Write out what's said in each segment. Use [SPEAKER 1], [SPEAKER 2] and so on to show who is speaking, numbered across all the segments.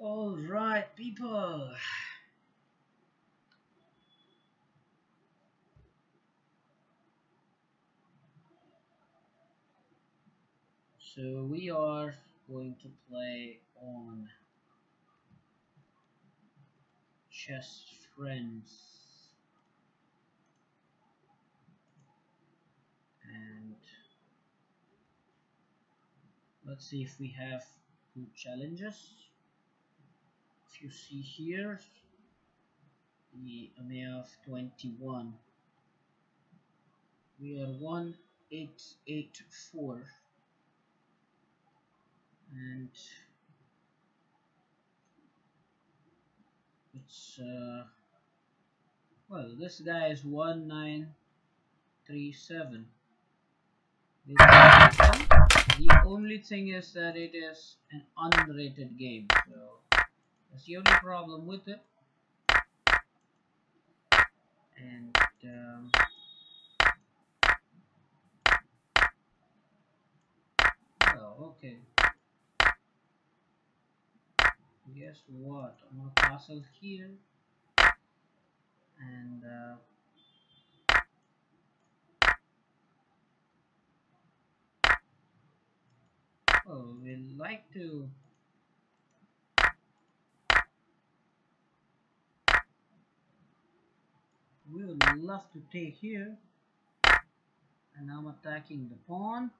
[SPEAKER 1] All right, people. So we are going to play on Chess Friends, and let's see if we have good challenges. If you see here, the Ameya of 21, we are 1884, and it's well, this guy is 1937. The only thing is that it is an unrated game, so that's the only problem with it. And well, okay. Guess what? I'm gonna castle here, and oh, we'd like to. We would love to take here, and I'm attacking the pawn.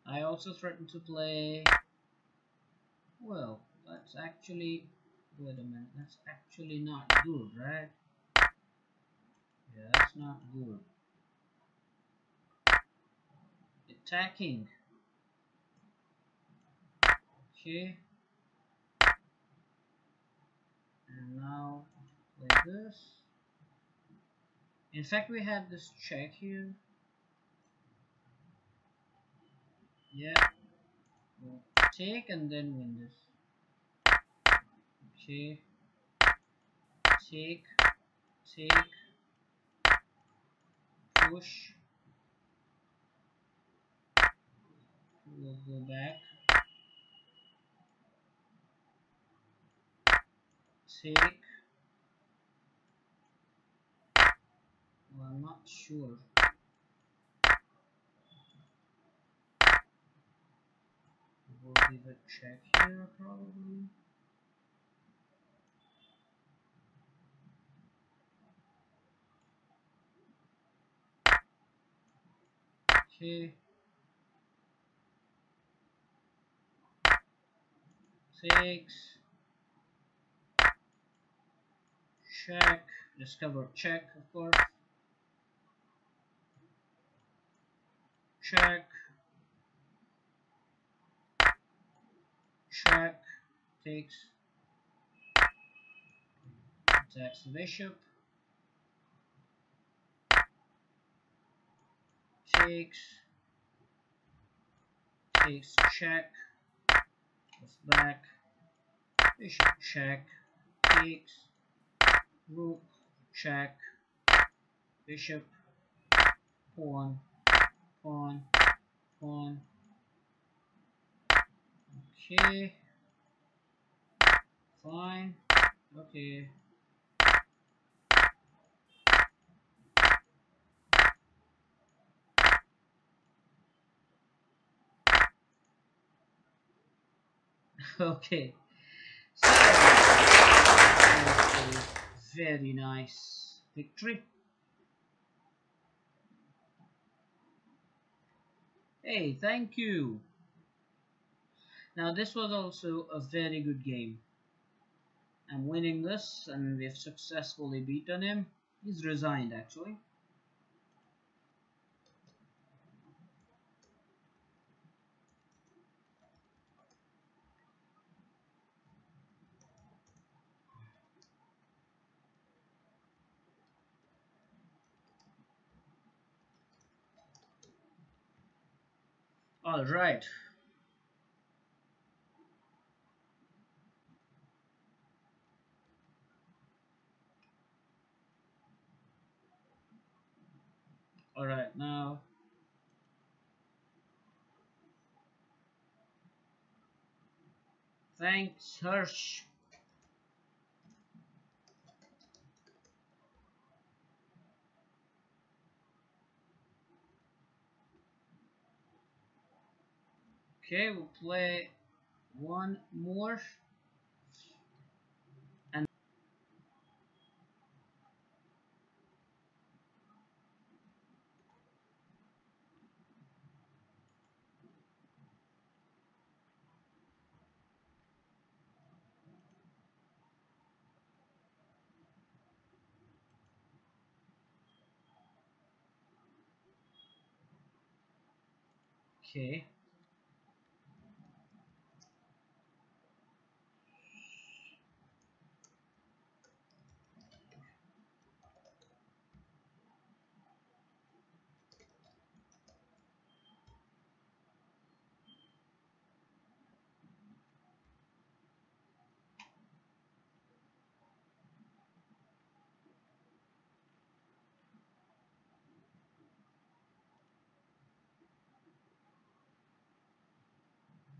[SPEAKER 1] I also threaten to play. Well, that's actually. Wait a minute. That's actually not good, right? Yeah, that's not good. Attacking. Okay. And now like this. In fact, we had this check here. Yeah. We'll take and then win this. Okay. Take. Take. Push. We'll go back. Take. Well, I'm not sure. We'll give a check here probably. Okay. Takes. Check. Discover check, of course. Check. Check. Takes. Attacks the bishop. Takes. Takes check. Goes back. Bishop check. Takes. Rook check. Bishop. Pawn. Pawn. Pawn. Okay. Fine. Okay. Okay. So, that was a very nice victory. Hey, thank you. Now, this was also a very good game. I'm winning this, and we've successfully beaten him. He's resigned, actually. All right. All right. Now, Thanks, Hirsch. Okay, we'll play one more. And okay,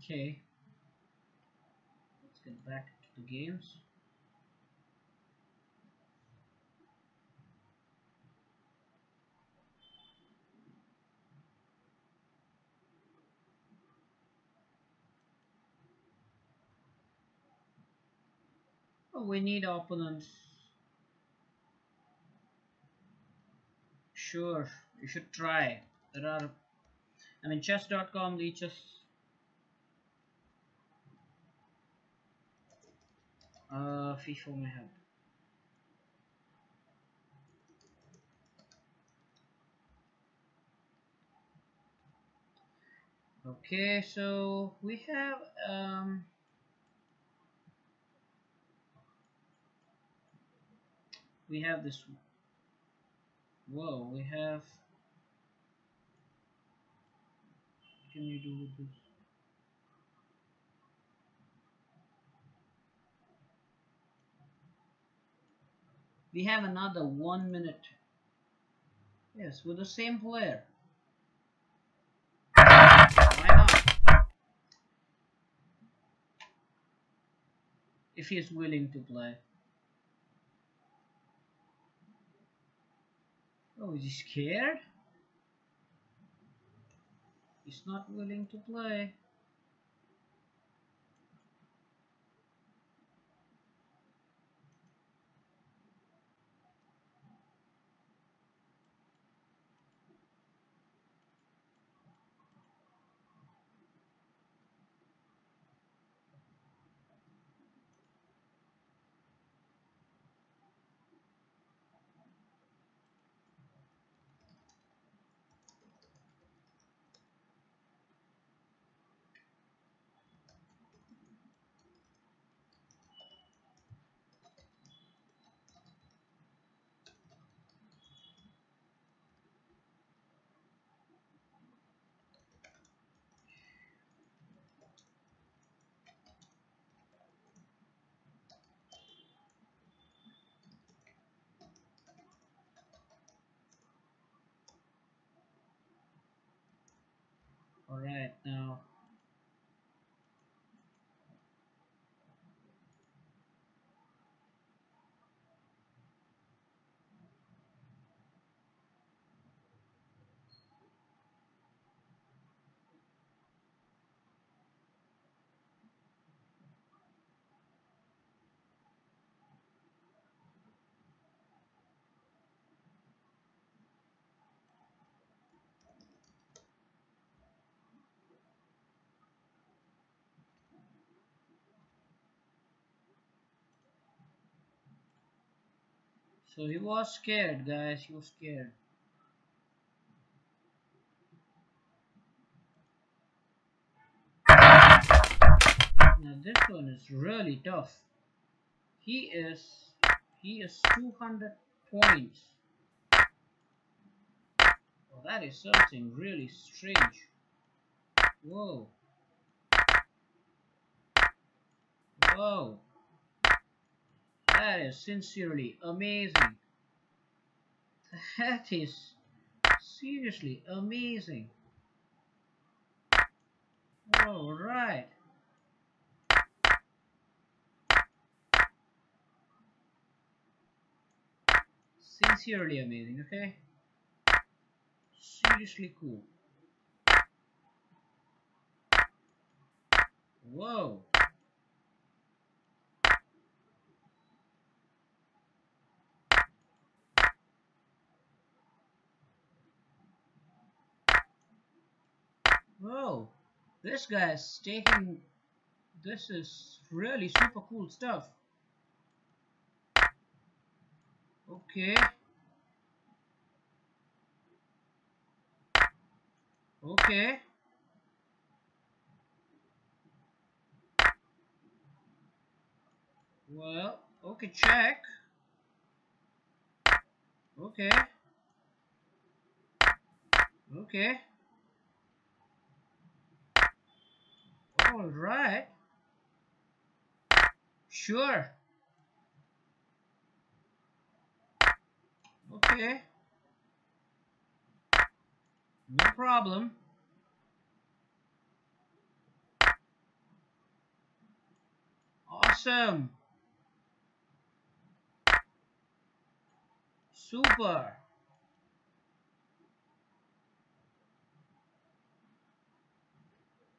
[SPEAKER 1] okay. Let's get back to the games. Oh, we need opponents. Sure, you should try. There are, I mean, chess.com leaches. FIFO may have. Okay, so we have this. Whoa, we have. What can we do with this? We have another 1 minute. Yes, with the same player. Why not? If he is willing to play. Oh, is he scared? He's not willing to play. Alright, now. So he was scared, guys. He was scared. Now this one is really tough. He is he is 200 points. Oh, that is something really strange. Whoa. Whoa. That is sincerely amazing. That is seriously amazing. All right. sincerely amazing, okay? Seriously cool. Whoa. Whoa. This guy's taking... This is really super cool stuff. Okay. Okay. Well, okay, check. Okay. Okay. All right. Sure. Okay. No problem. Awesome. Super.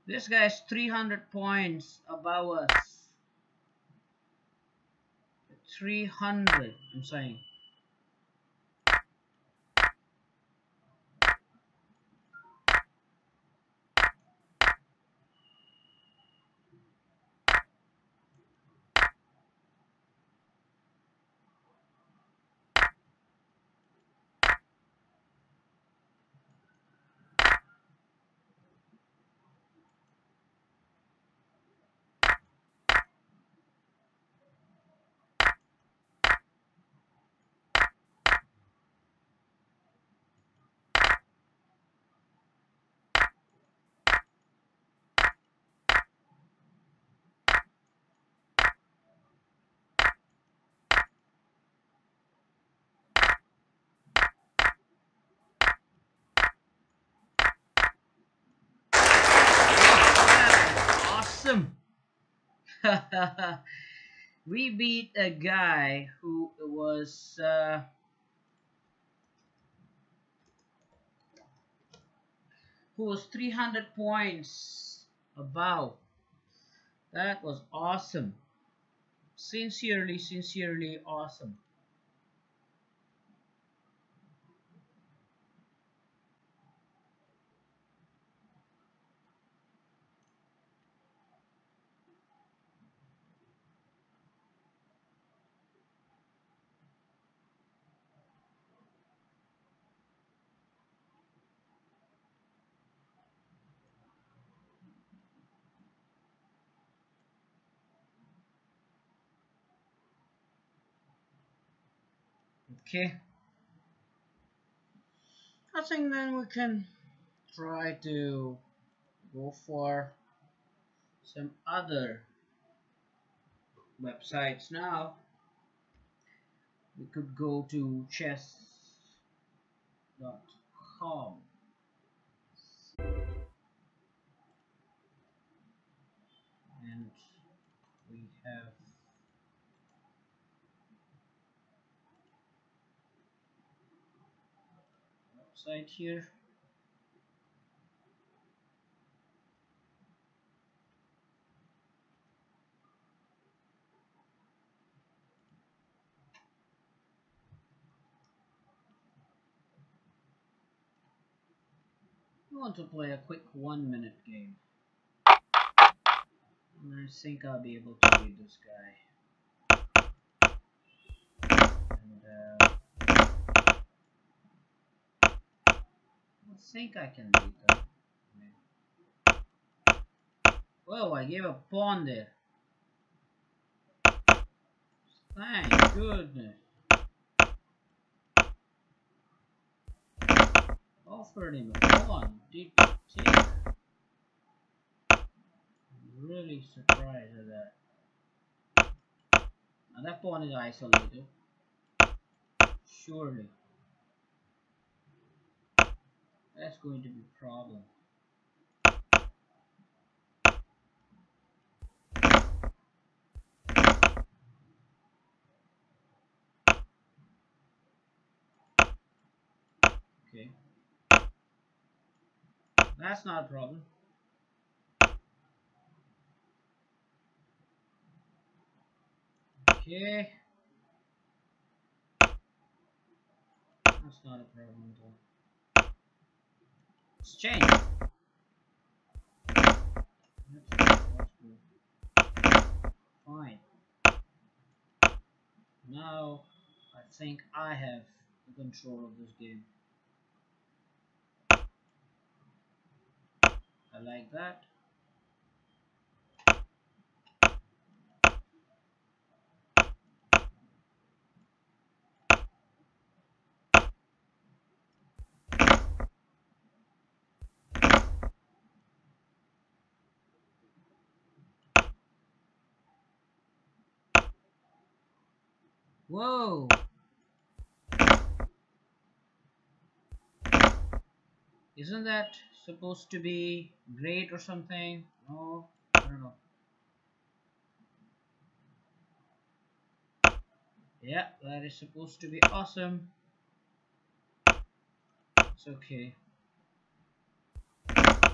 [SPEAKER 1] This guy's 300 points above us. 300, I'm saying. Awesome. We beat a guy who was 300 points above. That was awesome. Sincerely awesome. Okay. I think then we can try to go for some other websites now. We could go to chess.com and we have website here. We want to play a quick 1-minute game. And I think I'll be able to beat this guy. And I think I can beat him. Whoa, I gave a pawn there. Thank goodness. Offered him a pawn. Did take. I'm really surprised at that. Now that pawn is isolated. Surely. That's going to be a problem. Okay, that's not a problem. Okay, that's not a problem at all. Let's change. That's good. Fine. Now I think I have the control of this game. I like that. Whoa! Isn't that supposed to be great or something? No, I don't know. Yeah, that is supposed to be awesome. It's okay.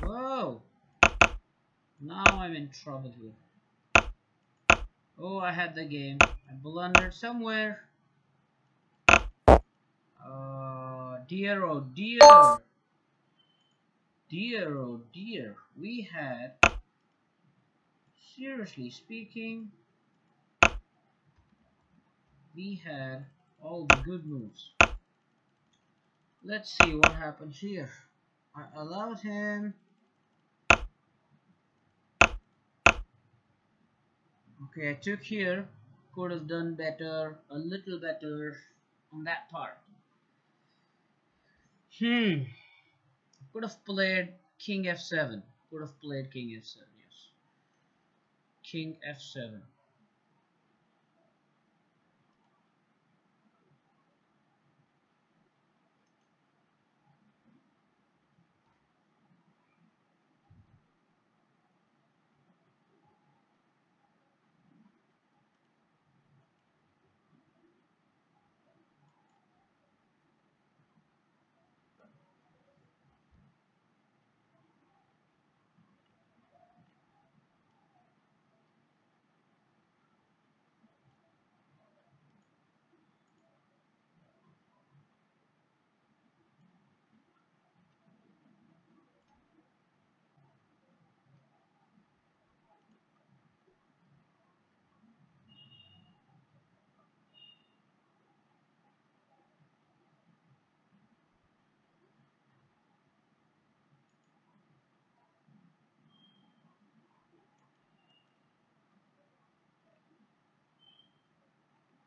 [SPEAKER 1] Whoa! Now I'm in trouble here. Oh, I had the game. I blundered somewhere. Dear, oh dear. Dear, oh dear. We had, seriously speaking, we had all the good moves. Let's see what happens here. I allowed him. Okay, I took here. Could have done better, a little better on that part. Could have played King F7. Could have played King F7, yes. King F7.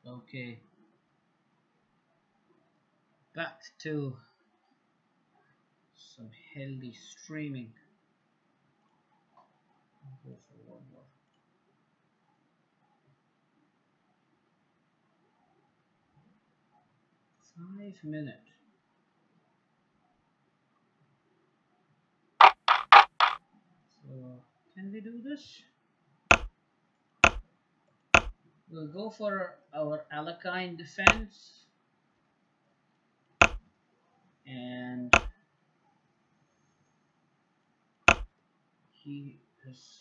[SPEAKER 1] Okay, back to some healthy streaming. I'll go for one more. 5 minutes. So, can we do this? We'll go for our Alakine defense. And he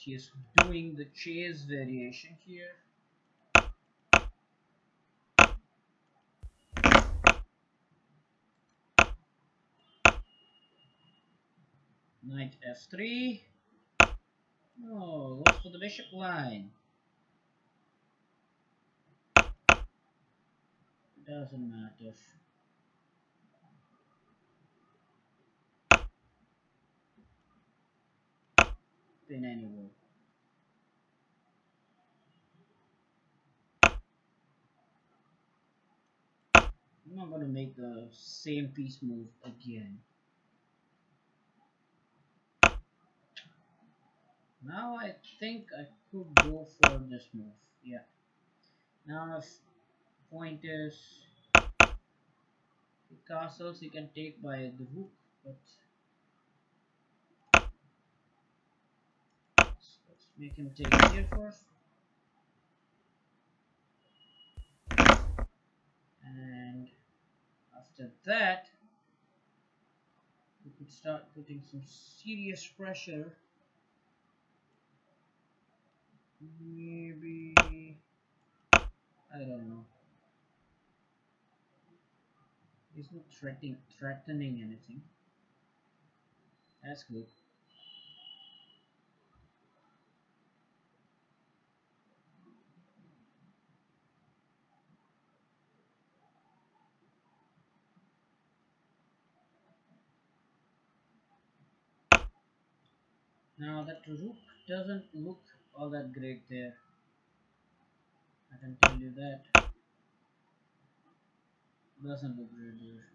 [SPEAKER 1] is doing the chase variation here. Knight f3. Oh, goes for the bishop line. Doesn't matter. Pin anywhere. I'm not going to make the same piece move again. Now I think I could go for this move. Yeah. Now if point is the castles he can take by the rook, but let's make him take here first. And after that could start putting some serious pressure. Maybe, I don't know. He's not threatening anything. That's good. Now that rook doesn't look all that great there. I can tell you that. Doesn't look great there.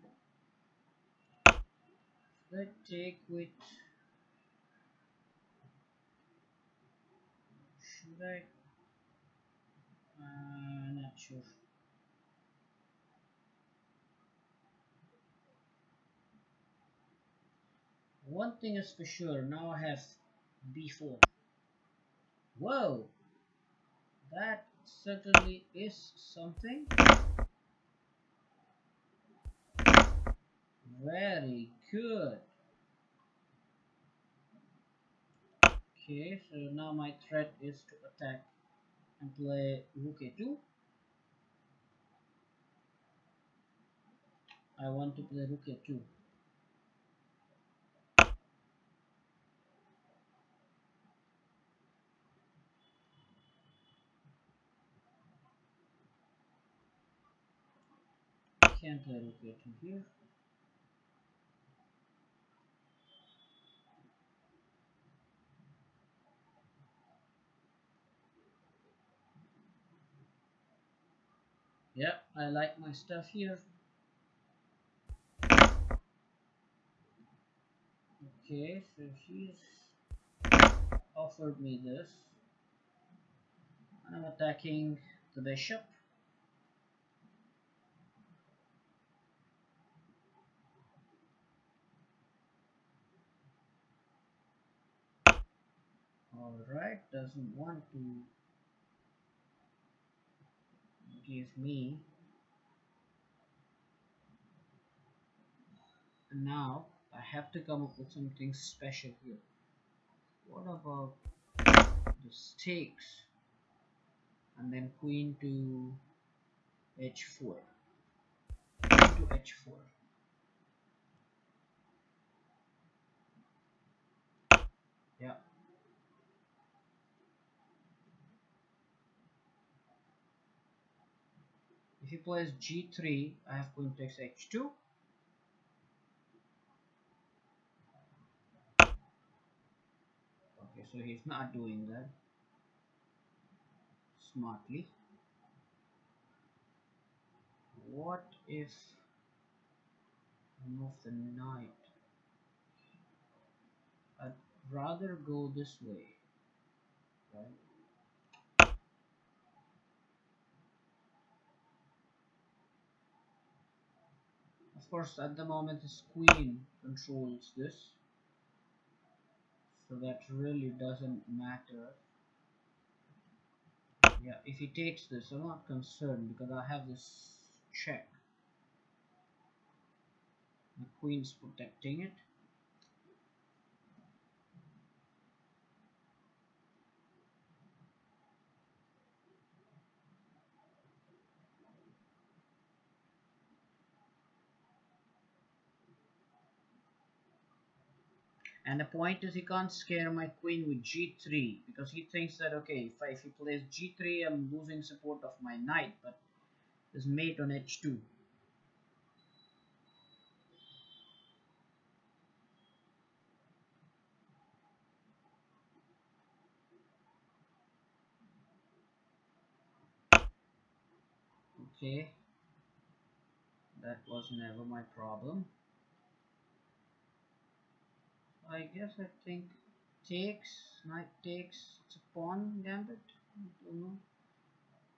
[SPEAKER 1] Should I take with? Should I? Not sure. One thing is for sure. Now I have b4. Whoa, that certainly is something. Very good. Okay, so now my threat is to attack and play rook a2. I want to play rook a2. Can't play rook a2 here. Yeah, I like my stuff here. Okay, so he's offered me this. And I'm attacking the bishop. Alright, doesn't want to give me. And now I have to come up with something special here. What about the stakes? And then queen to h4. Queen to h4. Yeah. If he plays g3, I have queen takes h2. Okay, so he's not doing that smartly. What if I move the knight? I'd rather go this way, right? Of course, at the moment his queen controls this, so that really doesn't matter. Yeah, if he takes this, I'm not concerned because I have this check. The queen's protecting it. And the point is he can't scare my queen with g3 because he thinks that okay, if he plays g3 I'm losing support of my knight, but his mate on h2. Okay, that was never my problem. I guess I think takes, knight takes, it's a pawn gambit. I don't know.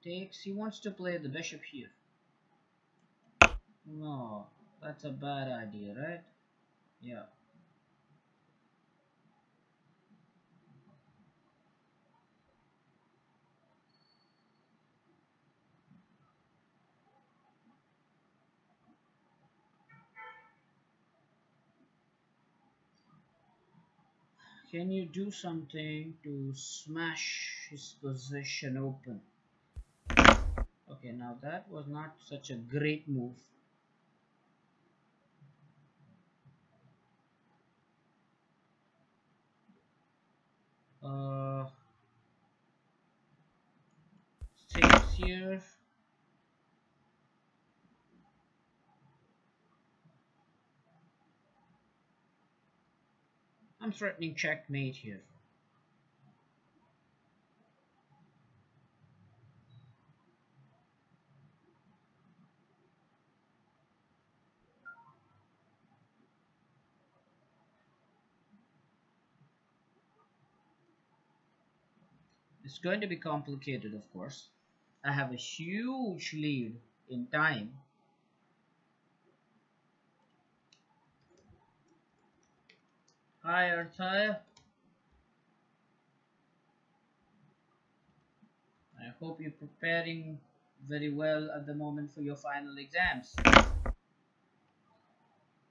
[SPEAKER 1] Takes, he wants to play the bishop here. No, that's a bad idea, right? Yeah. Can you do something to smash his position open? Okay, now that was not such a great move. Uh, Stays here. I'm threatening checkmate here. It's going to be complicated, of course. I have a huge lead in time. Hi, Arthur. I hope you're preparing very well at the moment for your final exams.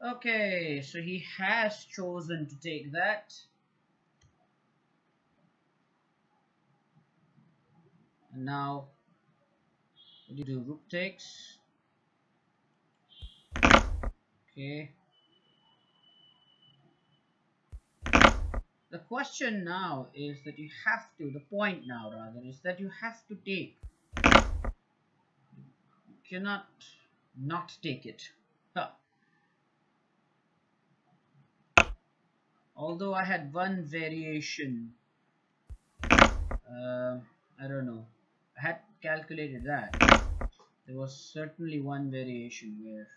[SPEAKER 1] Okay, so he has chosen to take that. And now, what do you do? Rook takes. Okay. The question now is that you have to, the point now rather, is that you have to take. You cannot not take it. Huh. Although I had one variation, I don't know. I had calculated that. There was certainly one variation where.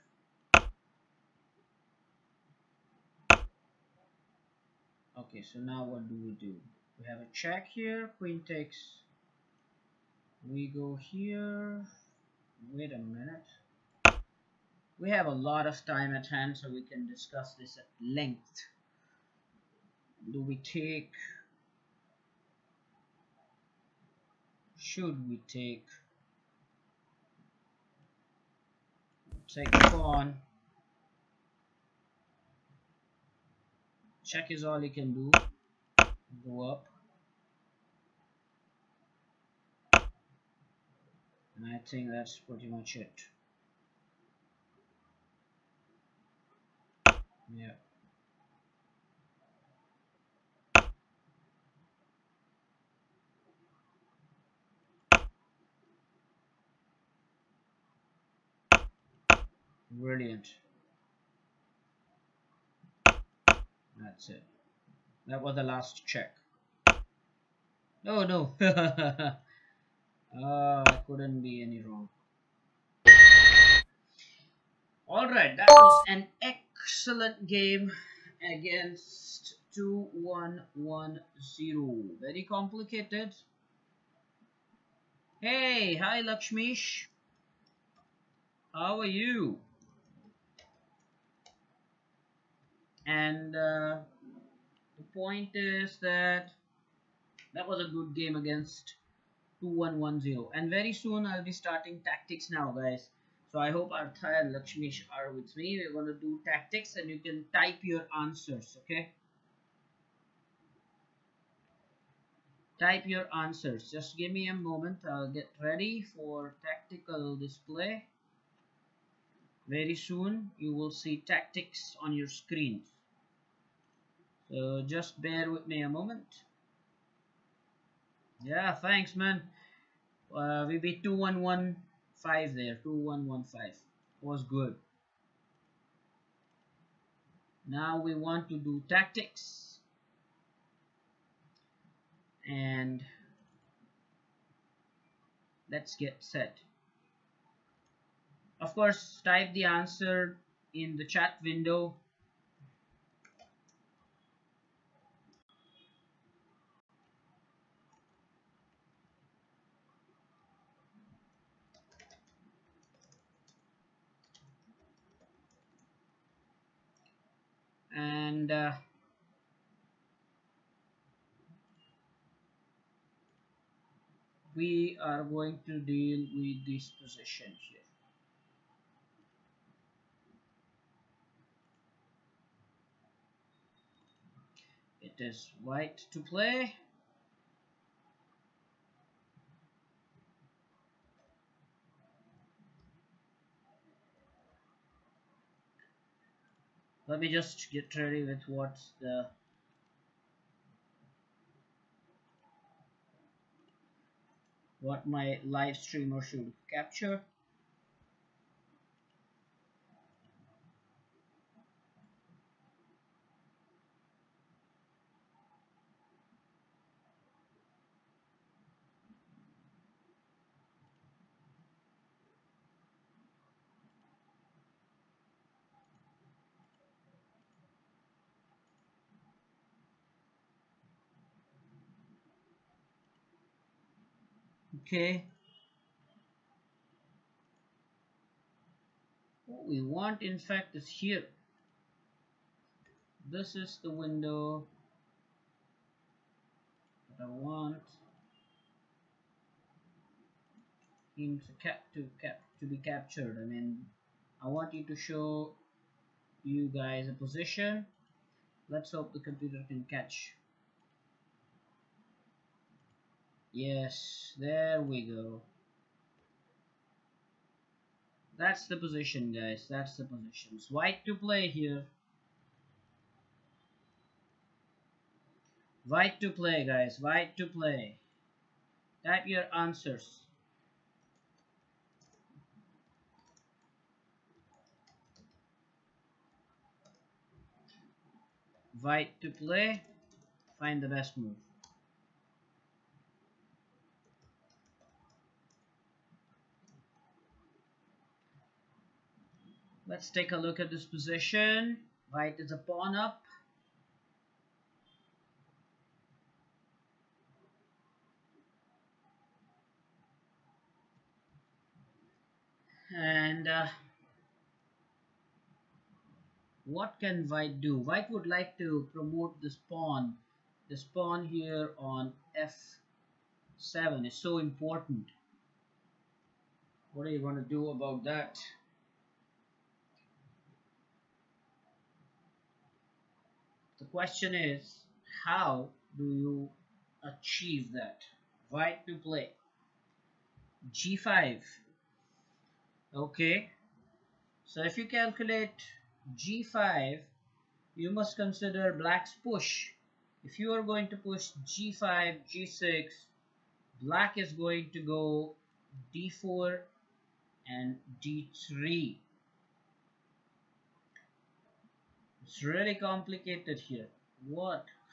[SPEAKER 1] Okay, so now what do we do? We have a check here. Queen takes. We go here. Wait a minute. We have a lot of time at hand, so we can discuss this at length. Do we take? Should we take? Take the pawn. Check is all he can do. Go up. And I think that's pretty much it. Yeah. Brilliant. That's it. That was the last check. Oh no. I couldn't be any wrong. Alright, that was an excellent game against 2110. Very complicated. Hey, hi Lakshmish. How are you? And the point is that was a good game against 2110. And very soon I'll be starting tactics now, guys. So I hope Artha and Lakshmish are with me. We're going to do tactics and you can type your answers, okay? Type your answers. Just give me a moment. I'll get ready for tactical display. Very soon you will see tactics on your screens. So just bear with me a moment. Yeah, thanks, man. We beat 2115 there. 2115 was good. Now we want to do tactics. And let's get set. Of course, type the answer in the chat window. And we are going to deal with this position here. It is white to play. Let me just get ready with what my live streamer should capture. Okay. What we want, in fact, is here. This is the window that I want him to be captured. I mean, I want you to show you guys a position. Let's hope the computer can catch. Yes, there we go. That's the position, guys. That's the position. It's white to play here. White to play, guys. White to play. Type your answers. White to play. Find the best move. Let's take a look at this position. White is a pawn up. And what can white do? White would like to promote this pawn. This pawn here on f7 is so important. What are you going to do about that? The question is, how do you achieve that? White to play g5. Okay, so if you calculate g5, you must consider black's push. If you are going to push g5, g6, black is going to go d4 and d3. It's really complicated here.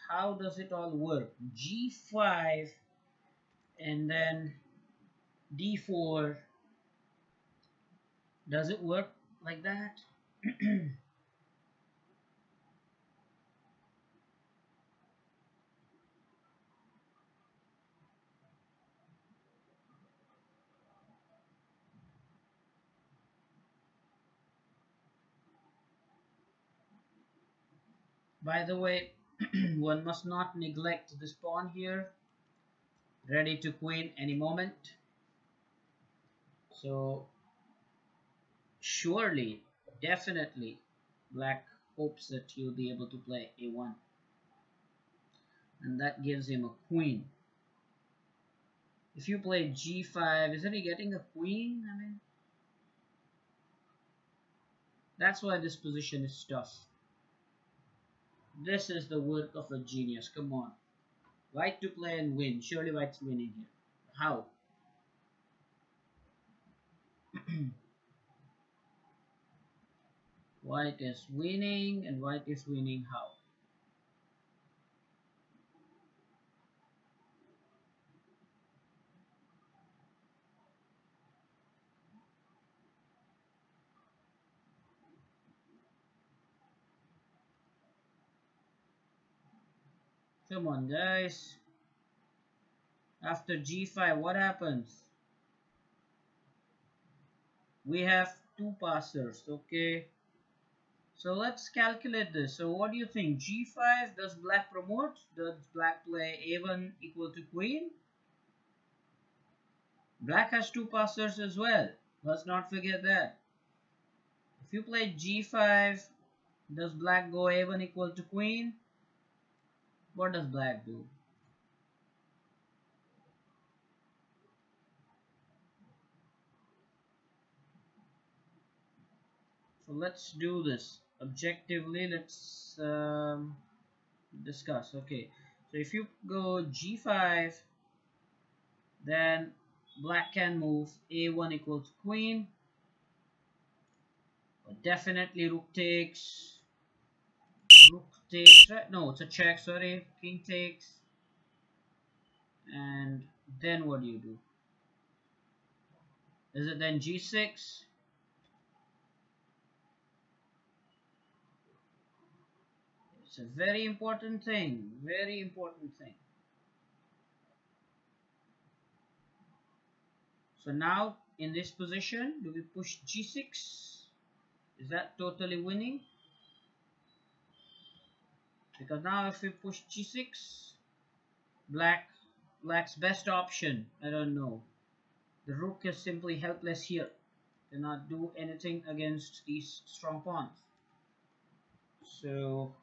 [SPEAKER 1] How does it all work? g5 and then d4. Does it work like that? By the way, one must not neglect this pawn here, ready to queen any moment. So surely, definitely, black hopes that he'll be able to play a1, and that gives him a queen. If you play g5, isn't he getting a queen? I mean, that's why this position is tough. This is the work of a genius. Come on. White to play and win. Surely white's winning here. How? White is winning, and white is winning how? Come on, guys. After g5, what happens? We have two passers, okay? So let's calculate this. So what do you think? g5, does black promote? Does black play a1 equal to queen? Black has two passers as well. Let's not forget that. If you play g5, does black go a1 equal to queen? What does black do? So let's do this objectively. Let's discuss. Okay, so if you go g5, then black can move a1 equals queen, but definitely rook takes, right? No, it's a check, sorry. King takes, and then what do you do? Is it then g6? It's a very important thing, very important thing. So now in this position, do we push g6? Is that totally winning? Because now if we push g6, black's best option, I don't know. The rook is simply helpless here. Cannot do anything against these strong pawns. So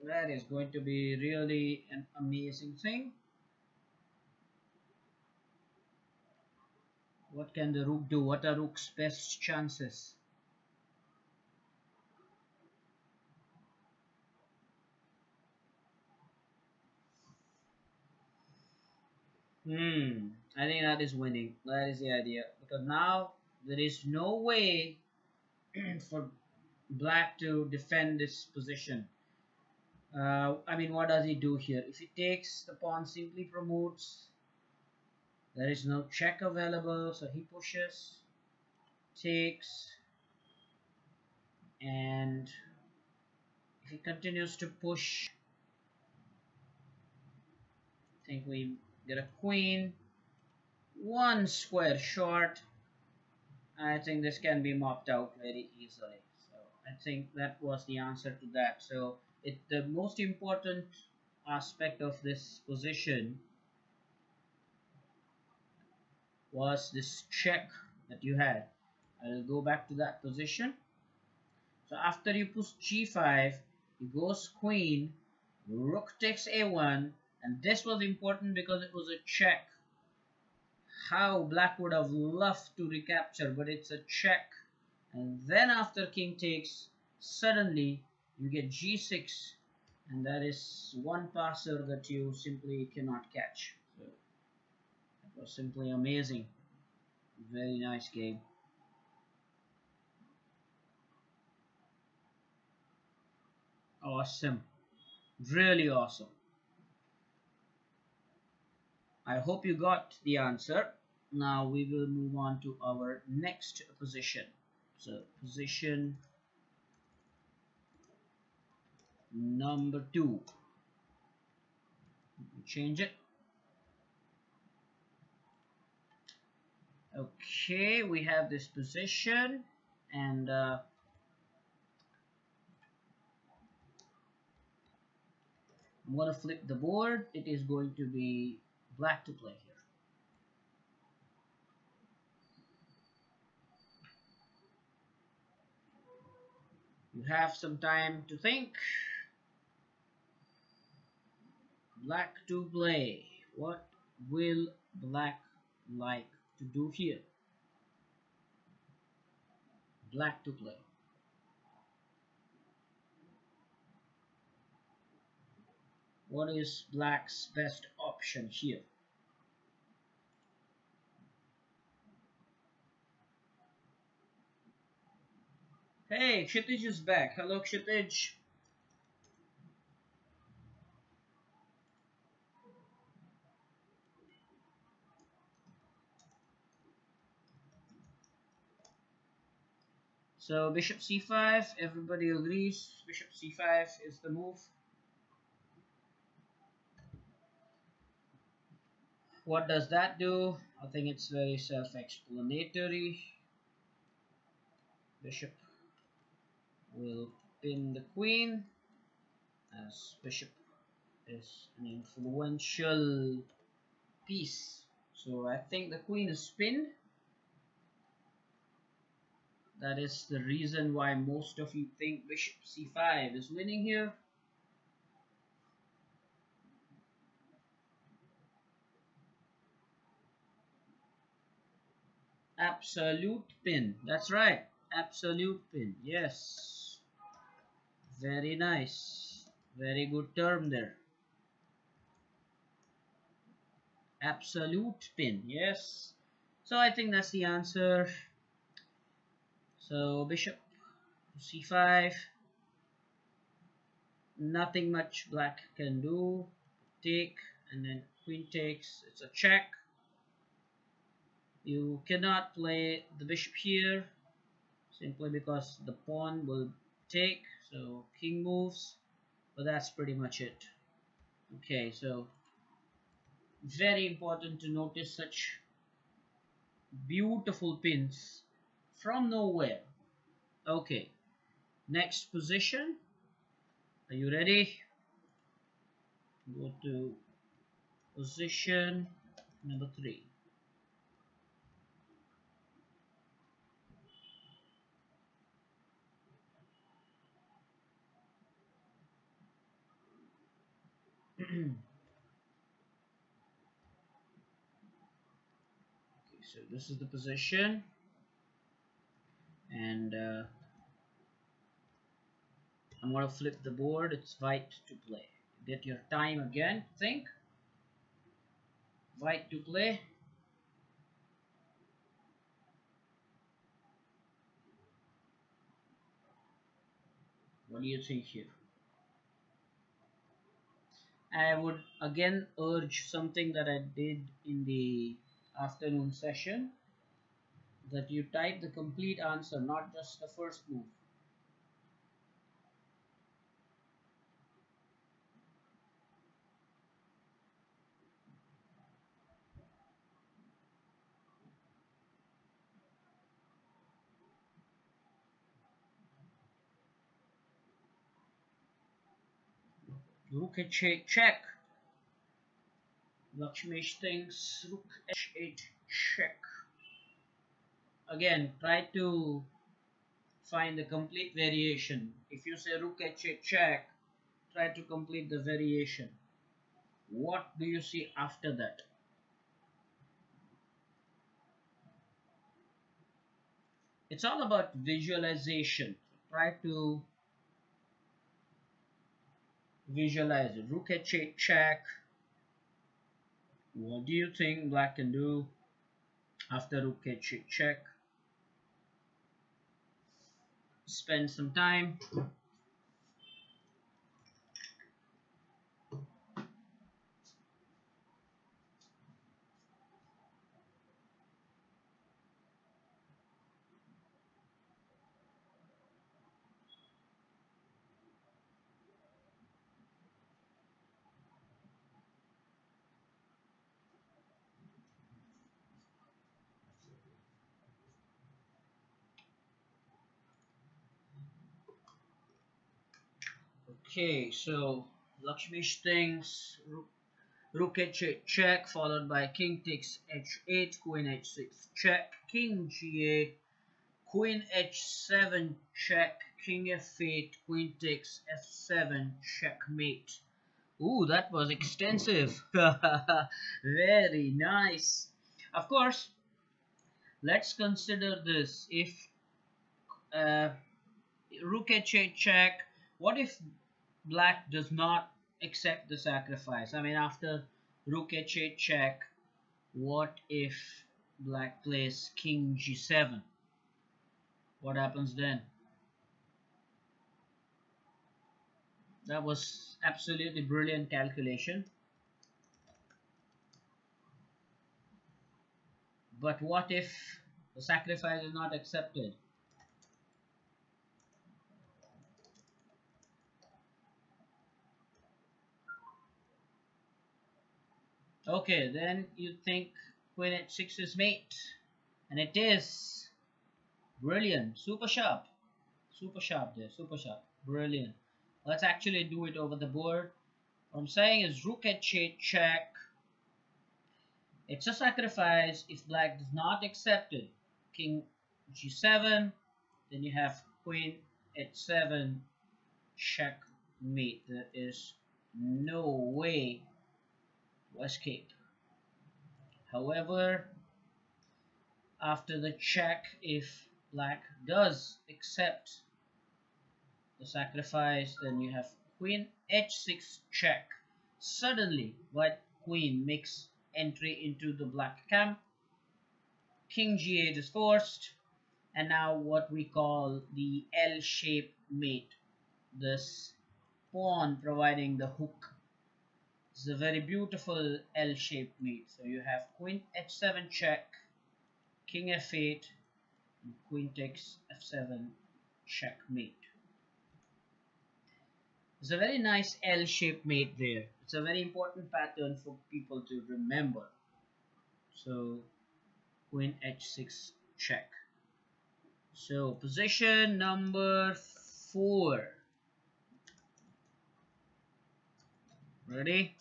[SPEAKER 1] that is going to be really an amazing thing. What can the rook do? What are rook's best chances? I think that is winning. That is the idea. Because now there is no way for black to defend this position. I mean, what does he do here? If he takes, the pawn simply promotes. There is no check available, so he pushes, takes, and if he continues to push, I think we get a queen, one square short. I think this can be mopped out very easily. So I think that was the answer to that. So the most important aspect of this position was this check that you had. I will go back to that position. So after you push g5, he goes queen, rook takes a1, and this was important because it was a check. How black would have loved to recapture, but it's a check. And then after king takes, suddenly you get g6, and that is one passer that you simply cannot catch. So it was simply amazing. Very nice game. Awesome. Really awesome. I hope you got the answer. Now we will move on to our next position. So position number 2. Change it. Okay, we have this position, and I'm going to flip the board. It is going to be black to play here. You have some time to think. Black to play. What will black like to do here? Black to play. What is black's best option here? Hey, Kshitij is back. Hello, Kshitij. So bishop c5, everybody agrees bishop c5 is the move. What does that do? I think it's very self-explanatory. Bishop will pin the queen, as bishop is an influential piece. So I think the queen is pinned. That is the reason why most of you think bishop c5 is winning here. Absolute pin. That's right. Absolute pin. Yes. Very nice. Very good term there. Absolute pin. Yes. So I think that's the answer. So bishop c5. Nothing much black can do. Take, and then queen takes. It's a check. You cannot play the bishop here simply because the pawn will take. So king moves, but that's pretty much it. Okay, so very important to notice such beautiful pins from nowhere. Okay, next position. Are you ready? Go to position number 3. Okay, so this is the position, and I'm gonna flip the board. It's white to play. Get your time again. Think. White to play. What do you think here? I would again urge something that I did in the afternoon session, that you type the complete answer, not just the first move. Rook h8 check. Lakshmish thinks rook h8 check. Again, try to find the complete variation. If you say rook h8 check, try to complete the variation. What do you see after that? It's all about visualization. Try to visualize it. Rook h8 check. What do you think black can do after rook h8 check? Spend some time. Okay, so Lakshmish thinks rook h8 check, followed by king takes h8, queen h6 check, king g8, queen h7 check, king f8, queen takes f7 checkmate. Ooh, that was extensive. Very nice. Of course, let's consider this. If uh, rook h8 check, what if black does not accept the sacrifice? I mean, after rook h8 check, what if black plays king g7? What happens then? That was absolutely brilliant calculation. But what if the sacrifice is not accepted? Okay, then you think queen h6 is mate. And it is. Brilliant. Super sharp. Super sharp there. Super sharp. Brilliant. Let's actually do it over the board. What I'm saying is rook h8 check. It's a sacrifice if black does not accept it. King g7. Then you have queen h7 checkmate. There is no way to escape. However, after the check, if black does accept the sacrifice, then you have queen h6 check. Suddenly, white queen makes entry into the black camp. King g8 is forced, and now what we call the L-shaped mate. This pawn providing the hook. It's a very beautiful L-shaped mate. So you have queen h7 check, king f8, and queen takes f7 checkmate. It's a very nice L-shaped mate there. It's a very important pattern for people to remember. So queen h6 check. So position number 4. Ready?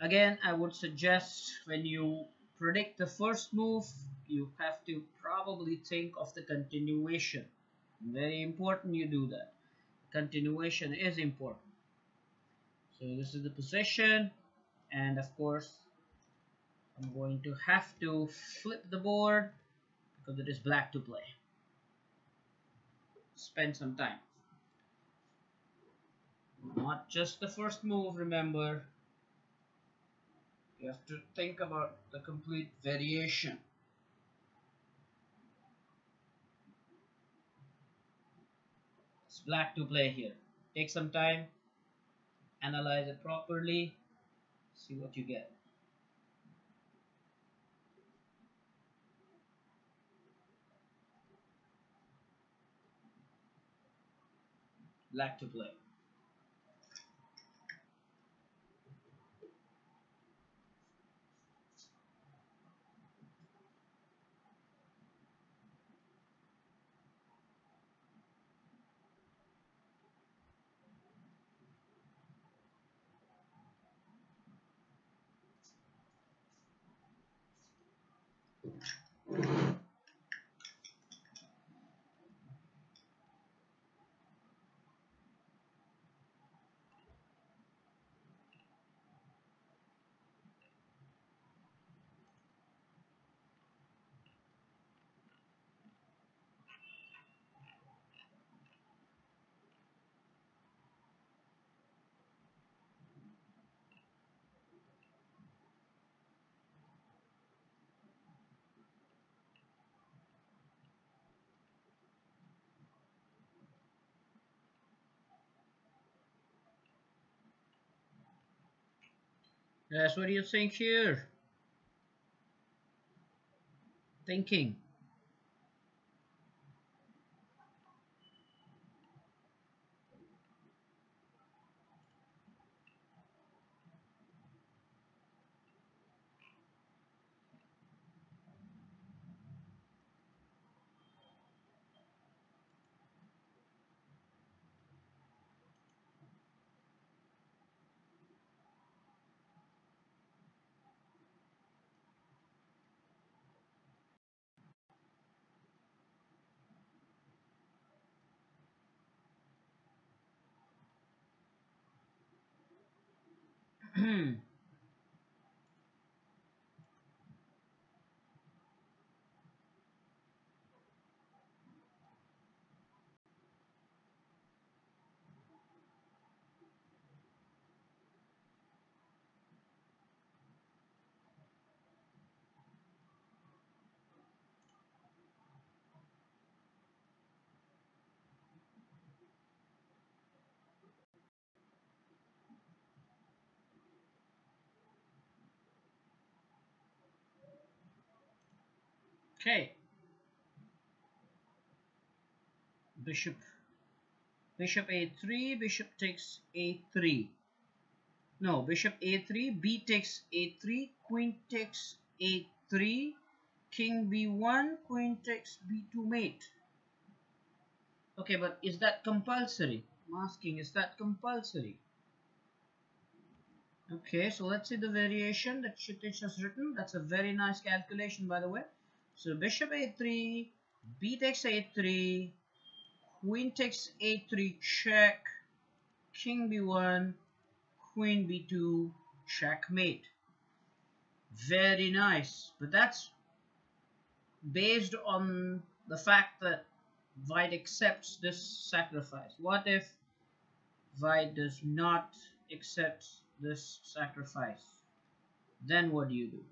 [SPEAKER 1] Again, I would suggest when you predict the first move, you have to probably think of the continuation. Very important you do that. Continuation is important. So this is the position, and of course I'm going to have to flip the board because it is black to play. Spend some time. Not just the first move, remember. You have to think about the complete variation. It's black to play here. Take some time, analyze it properly, see what you get. Black to play. Yes, what do you think here? Thinking. Okay. Bishop a3, bishop takes a3. No, bishop a3, b takes a3, queen takes a3, king b1, queen takes b2 mate. Okay, but is that compulsory? I'm asking, is that compulsory? Okay, so let's see the variation that Kshitij has written. That's a very nice calculation, by the way. So bishop a3, b takes a3, queen takes a3 check, king b1, queen b2, checkmate. Very nice, but that's based on the fact that Vaid accepts this sacrifice. What if Vaid does not accept this sacrifice? Then what do you do?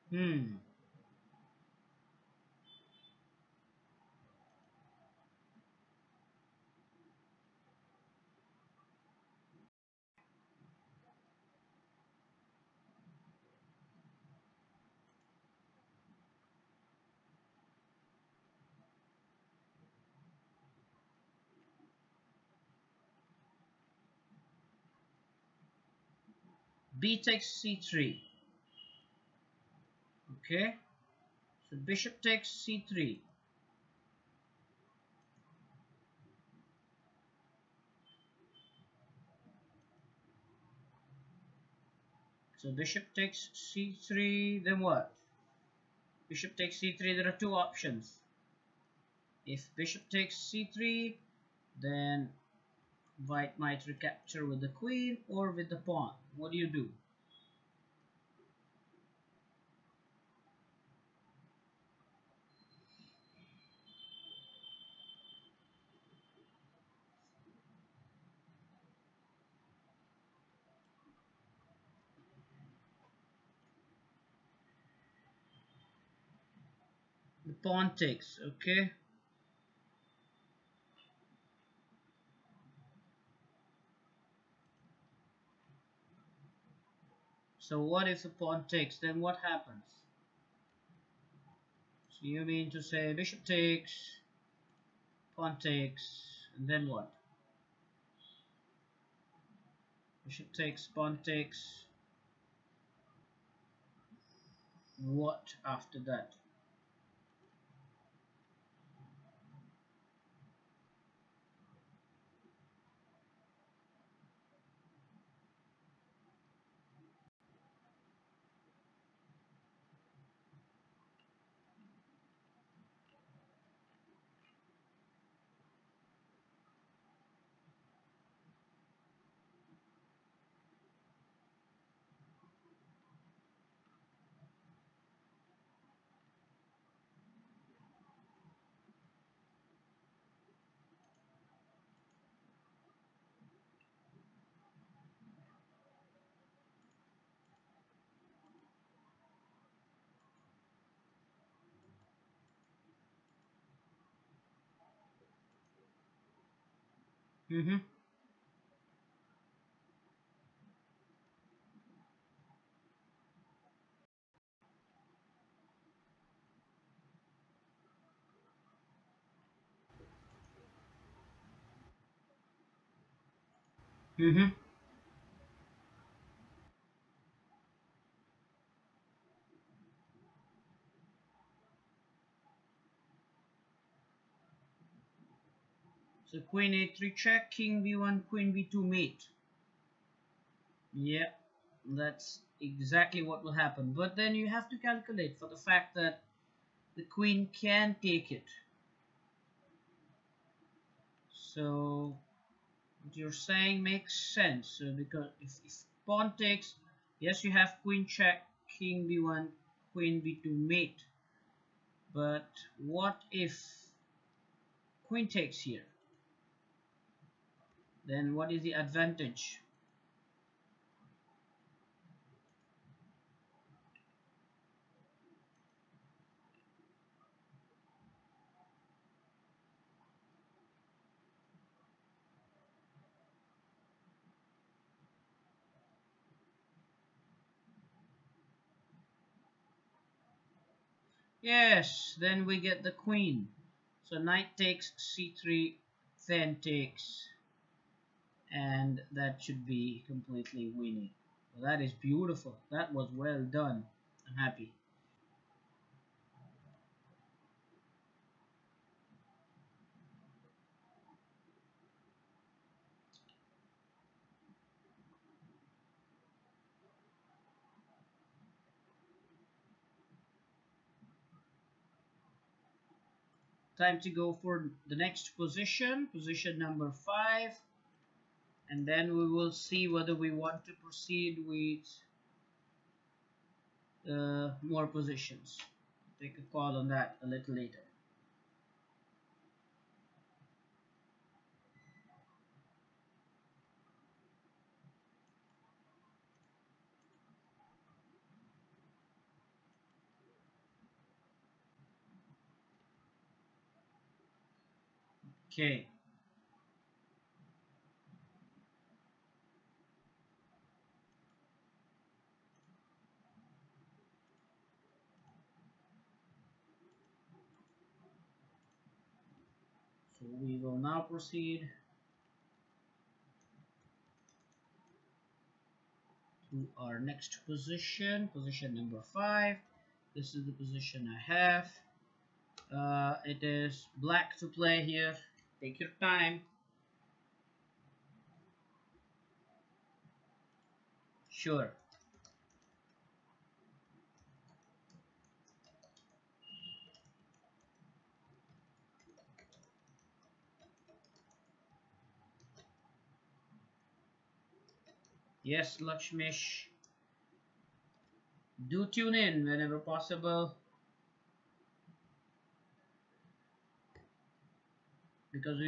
[SPEAKER 1] Hmm. B takes c3. Okay. So bishop takes c3. So bishop takes c3. Then what? Bishop takes c3. There are two options. If bishop takes c3, then white might recapture with the queen or with the pawn. What do you do? The pawn takes, okay? So what if the pawn takes? Then what happens? So you mean to say bishop takes, pawn takes, and then what? Bishop takes, pawn takes. What after that? Mm-hmm. Mm-hmm. So queen a3 check, king b1, queen b2 mate. Yeah, that's exactly what will happen. But then you have to calculate for the fact that the queen can take it. So what you're saying makes sense. So because if pawn takes, yes, you have queen check, king b1, queen b2 mate. But what if queen takes here? Then what is the advantage? Yes, then we get the queen. So knight takes c3, then takes, and that should be completely winning. Well, that is beautiful. That was well done. I'm happy. Time to go for the next position, position number 5, and then we will see whether we want to proceed with more positions. Take a call on that a little later. Okay, so we will now proceed to our next position, position number 5. This is the position I have. It is black to play here. Take your time. Sure. Yes, Lakshmish. Do tune in whenever possible because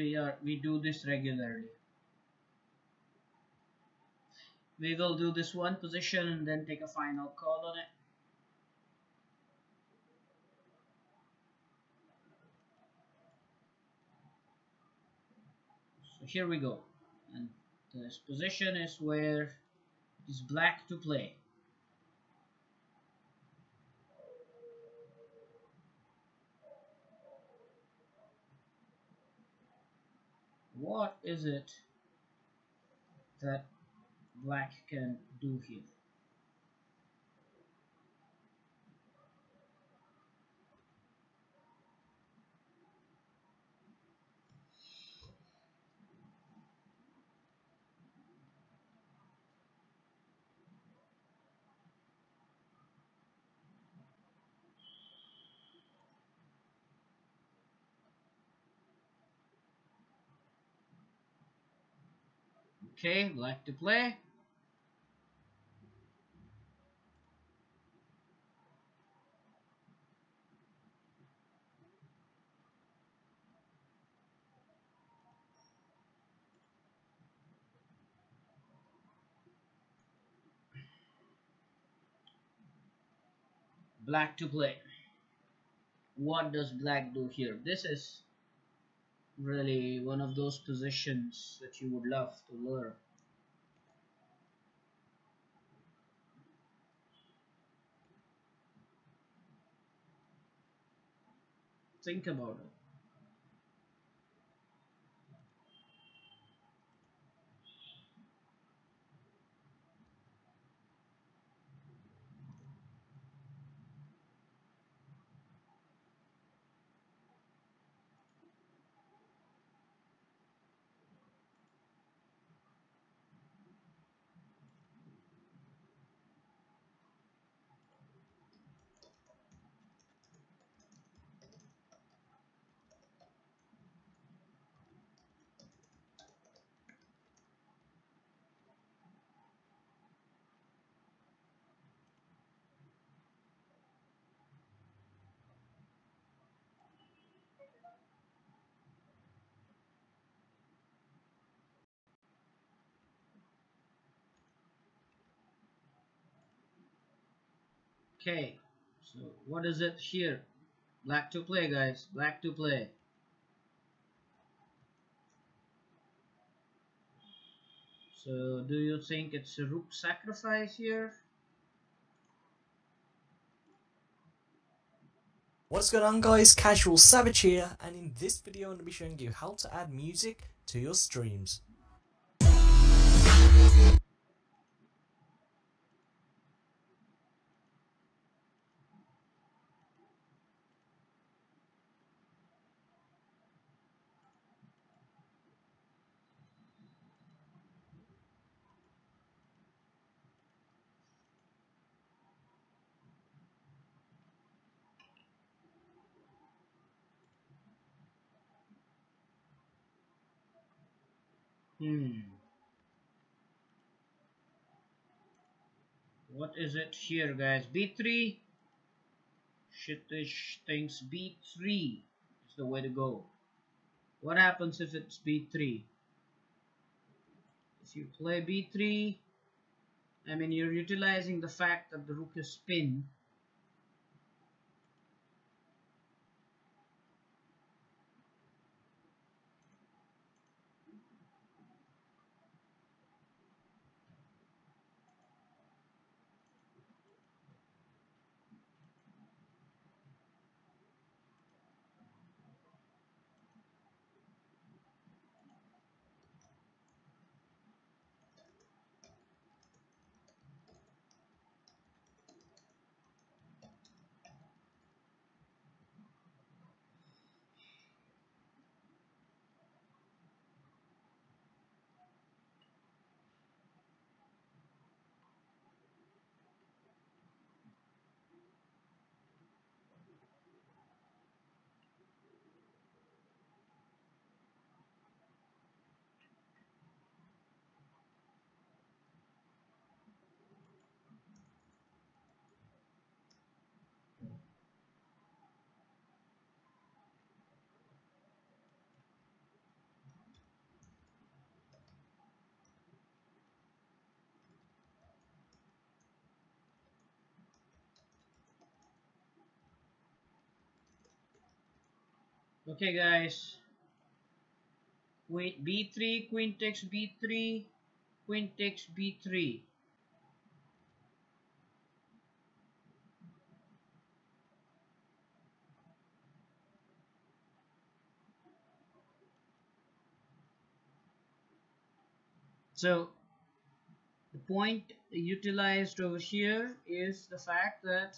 [SPEAKER 1] we do this regularly. We will do this one position and then take a final call on it. So here we go. And this position is where it is black to play. What is it that black can do here? Okay, black to play. Black to play. What does black do here? This is really one of those positions that you would love to learn. Think about it. Okay, so what is it here? Black to play, guys. Black to play. So do you think it's a rook sacrifice here?
[SPEAKER 2] What's going on, guys? Casual Savage here, and in this video I'm going to be showing you how to add music to your streams.
[SPEAKER 1] What is it here, guys? B3? Shitish thinks B3 is the way to go. What happens if it's B3? If you play B3, I mean, you're utilizing the fact that the rook is pinned. Okay, guys. Queen B3, queen takes B3, queen takes B3. So the point utilized over here is the fact that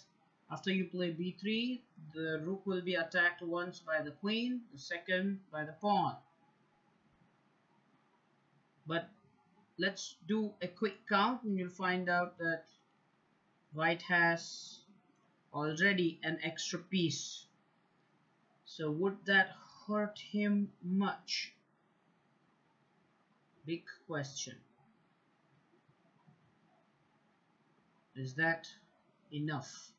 [SPEAKER 1] after you play b3, the rook will be attacked once by the queen, the second by the pawn. But let's do a quick count and you'll find out that white has already an extra piece. So would that hurt him much? Big question. Is that enough?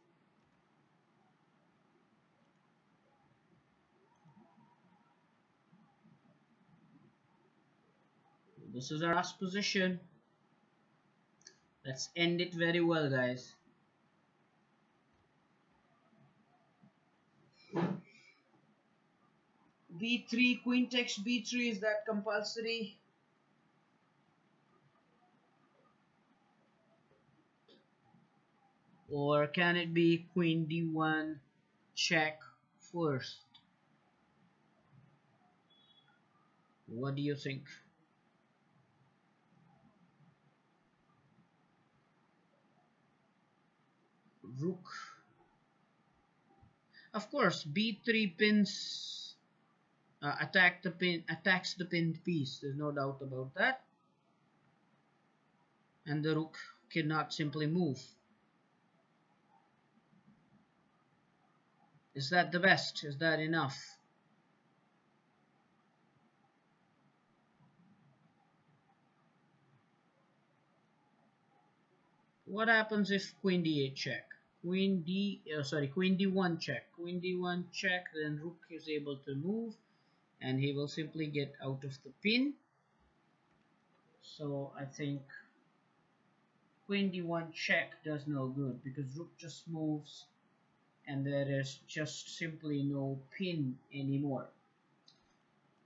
[SPEAKER 1] This is our last position. Let's end it very well, guys. B3, queen takes B3, is that compulsory? Or can it be queen D1 check first? What do you think? Rook. Of course, B3 pins attacks the pinned piece. There's no doubt about that. And the rook cannot simply move. Is that the best? Is that enough? What happens if queen d8 check? Queen d1 check. Queen d1 check, then rook is able to move and he will simply get out of the pin. So I think queen d1 check does no good because rook just moves and there is just simply no pin anymore.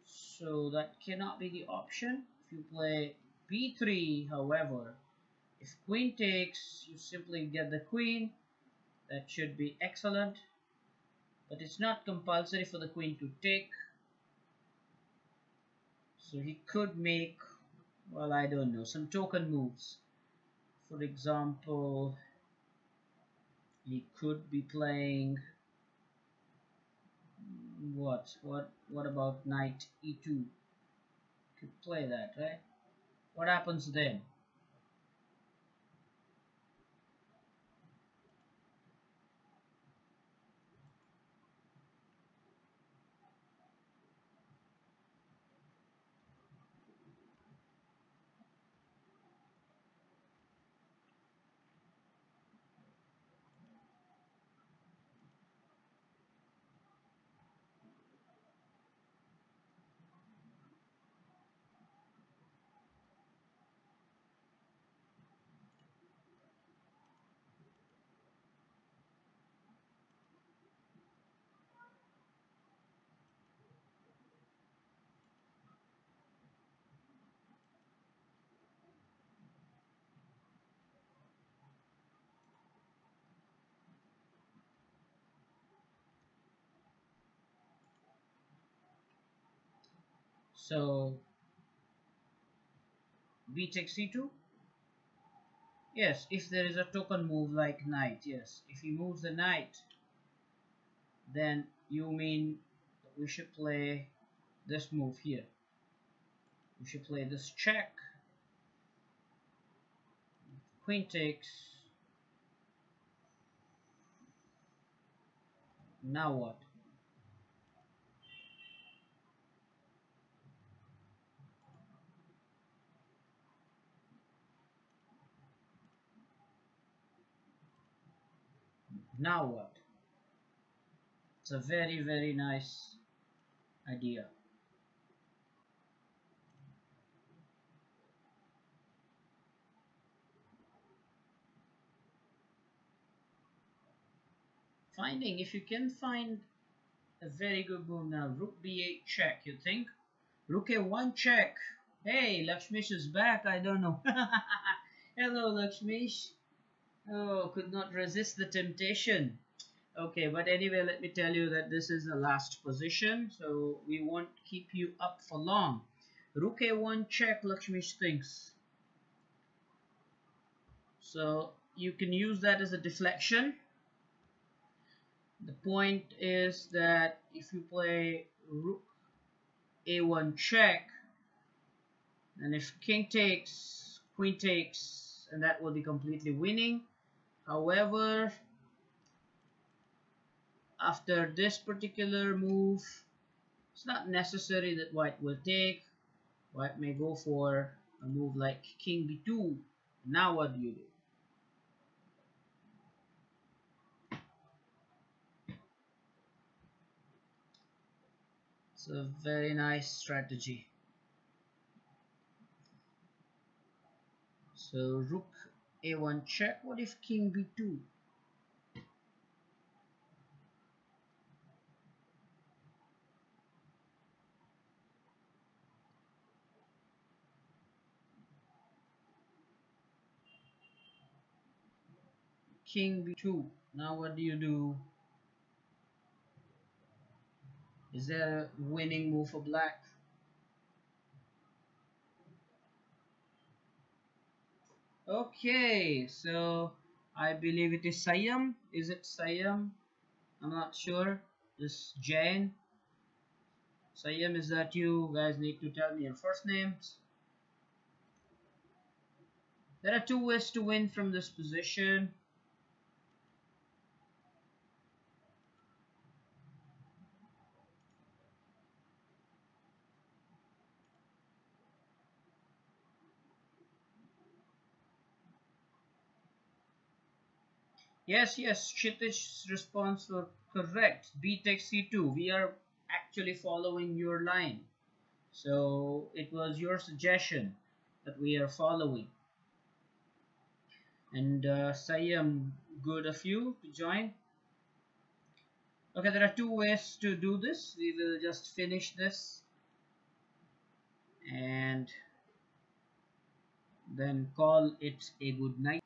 [SPEAKER 1] So that cannot be the option. If you play b3, however, if queen takes, you simply get the queen. That should be excellent. But it's not compulsory for the queen to take. So he could make, well, I don't know, some token moves. For example, he could be playing what about knight e2? Could play that, right? What happens then? So b takes c2. Yes, if there is a token move like knight, yes. If he moves the knight, then you mean we should play this move here. We should play this check. Queen takes. Now what? Now what? It's a very, very nice idea. Finding, if you can find a very good move now, rook b8 check, you think? Rook a1 check. Hey, Lakshmish is back, I don't know. Hello, Lakshmish. Oh, could not resist the temptation. Okay, but anyway, let me tell you that this is the last position, so we won't keep you up for long. Rook a1 check, Lakshmish thinks. So you can use that as a deflection. The point is that if you play rook a1 check, and if king takes, queen takes, and that will be completely winning. However, after this particular move, it's not necessary that white will take. White may go for a move like king b2. Now what do you do? It's a very nice strategy. So rook a1 check. What if king b2? King b2. Now what do you do? Is there a winning move for black? Okay, so I believe it is Sayam. Is it Sayam? I'm not sure. This Jane. Sayam, is that you? Guys need to tell me your first names. There are two ways to win from this position. Yes, Kshitij's response was correct. B takes C2. We are actually following your line. So it was your suggestion that we are following. And Sayam, good of you to join. Okay, there are two ways to do this. We will just finish this and then call it a good night.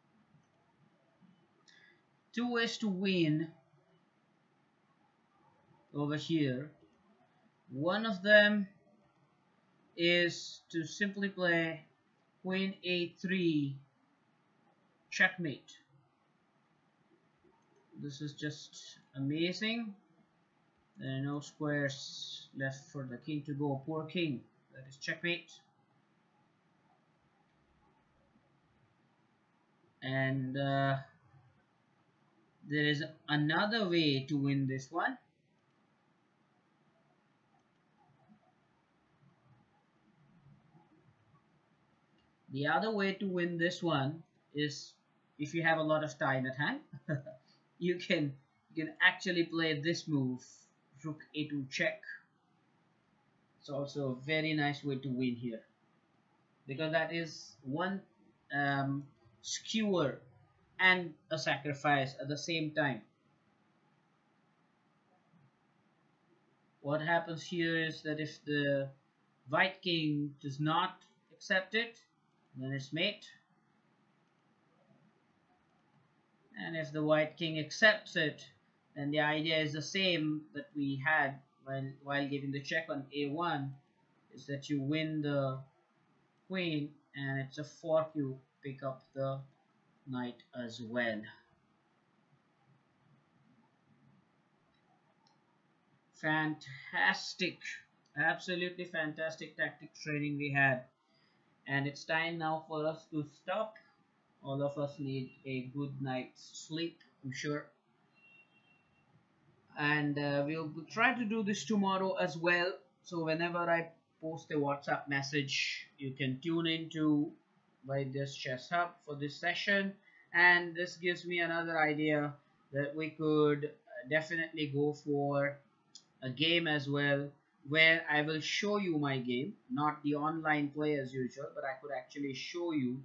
[SPEAKER 1] Two ways to win over here. One of them is to simply play Queen A3 checkmate. This is just amazing. There are no squares left for the king to go. Poor king. That is checkmate. And there is another way to win this one. The other way to win this one is, if you have a lot of time at hand, you can actually play this move, Rook A2 check. It's also a very nice way to win here, because that is one skewer and a sacrifice at the same time. What happens here is that if the white king does not accept it, then it's mate. And if the white king accepts it, then the idea is the same that we had while giving the check on a1, is that you win the queen and it's a fork, you pick up the knight as well. Fantastic, absolutely fantastic tactics training we had, and it's time now for us to stop. All of us need a good night's sleep, I'm sure, and we'll try to do this tomorrow as well. So whenever I post a WhatsApp message, you can tune into Vaidya's Chess Hub for this session, and this gives me another idea that we could definitely go for a game as well, where I will show you my game, not the online play as usual, but I could actually show you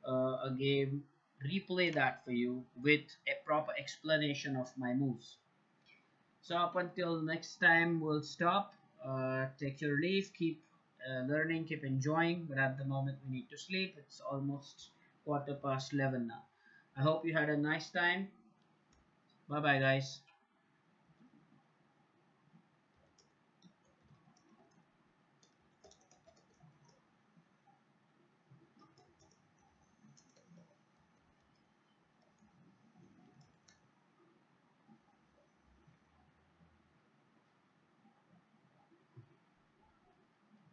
[SPEAKER 1] a game, replay that for you with a proper explanation of my moves. So up until next time, we'll stop. Take your leave. Keep learning. Keep enjoying. But at the moment, we need to sleep. It's almost 11:15 now. I hope you had a nice time. Bye bye, guys.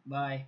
[SPEAKER 1] Bye.